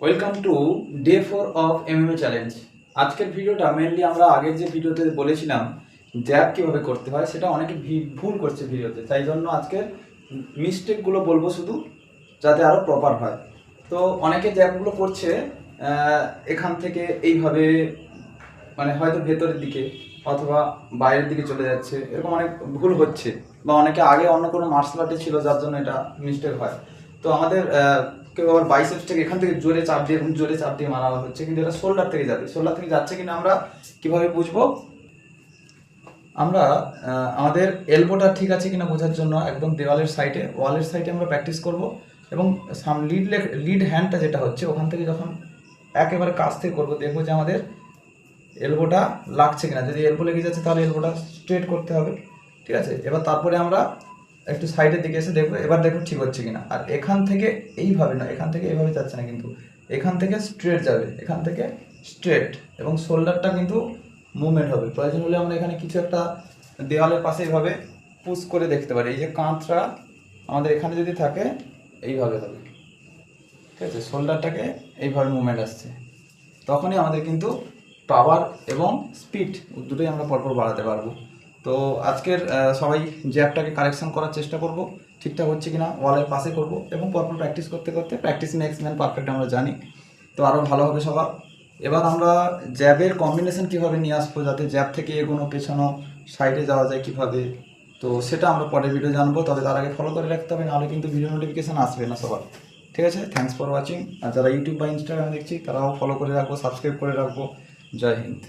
Welcome to day 4 of MMA challenge. আজকের ভিডিওটা mainly আমরা আগের যে ভিডিওতে বলেছিলাম জ্যাব কীভাবে করতে হয় সেটা অনেকে ভুল করছে ভিডিওতে, তাই জন্য আজকের মিস্টেকগুলো বলবো শুধু, যাতে আরও প্রপার হয়। তো অনেকে জ্যাবগুলো করছে এখান থেকে এইভাবে, মানে হয়তো ভেতরের দিকে অথবা বাইরের দিকে চলে যাচ্ছে, এরকম অনেক ভুল হচ্ছে, বা অনেকে আগে অন্য কোনো মার্শাল আর্টে ছিল যার জন্য এটা মিস্টেক হয়। তো আমাদের কেউ আবার বাইসেপস থেকে এখান থেকে জোরে চাপ দিয়ে মারা হচ্ছে, কিন্তু এটা শোল্ডার থেকে যাবে। শোল্ডার থেকে যাচ্ছে কিনা আমরা কিভাবে বুঝবো? আমরা আমাদের এলবোটা ঠিক আছে কিনা বোঝার জন্য একদম ওয়ালের সাইডে আমরা প্র্যাকটিস করব, এবং লিড হ্যান্ডটা যেটা হচ্ছে ওখান থেকে যখন একেবারে কাছ থেকে করবো, দেখবো যে আমাদের এলবোটা লাগছে কিনা। যদি এলবো লেগে যাচ্ছে তাহলে এলবোটা স্ট্রেট করতে হবে, ঠিক আছে। এবার তারপরে আমরা একটু সাইডের দিকে এসে দেখবো, এবার দেখো ঠিক হচ্ছে কিনা। আর এখান থেকে এইভাবে না, এখান থেকে এইভাবে যাচ্ছে না, কিন্তু এখান থেকে স্ট্রেট যাবে, এখান থেকে স্ট্রেট, এবং শোল্ডারটা কিন্তু মুভমেন্ট হবে। প্রয়োজন হলে আমরা এখানে কিছু একটা দেওয়ালের পাশে এইভাবে পুশ করে দেখতে পারি। এই যে কাঁধটা আমাদের এখানে যদি থাকে এইভাবে হবে, ঠিক আছে। শোল্ডারটাকে এইভাবে মুভমেন্ট আসছে, তখনই আমাদের কিন্তু পাওয়ার এবং স্পিড দুটোই আমরা পরপর বাড়াতে পারবো। তো আজকের সবাই জ্যাবটাকে কারেকশন করার চেষ্টা করব, ঠিকঠাক হচ্ছে কিনা ওয়ালের পাশে করব, এবং পরপর প্র্যাকটিস করতে করতে প্র্যাকটিস মেক্স ম্যান পারফেক্ট আমরা জানি, তো আরও ভালো হবে সবার। এবার আমরা জ্যাবের কম্বিনেশন কীভাবে নিয়ে আসবো, যাতে জ্যাব থেকে এগোনো পেছানো সাইডে যাওয়া যায় কীভাবে, তো সেটা আমরা পরের ভিডিও জানবো। তবে তার আগে ফলো করে রাখতে হবে, নাহলে কিন্তু ভিডিও নোটিফিকেশান আসবে না সবার, ঠিক আছে। Thanks for watching. আর যারা ইউটিউব বা ইনস্টাগ্রাম দেখছি তারাও ফলো করে রাখবো, সাবস্ক্রাইব করে রাখবো। জয় হিন্দ।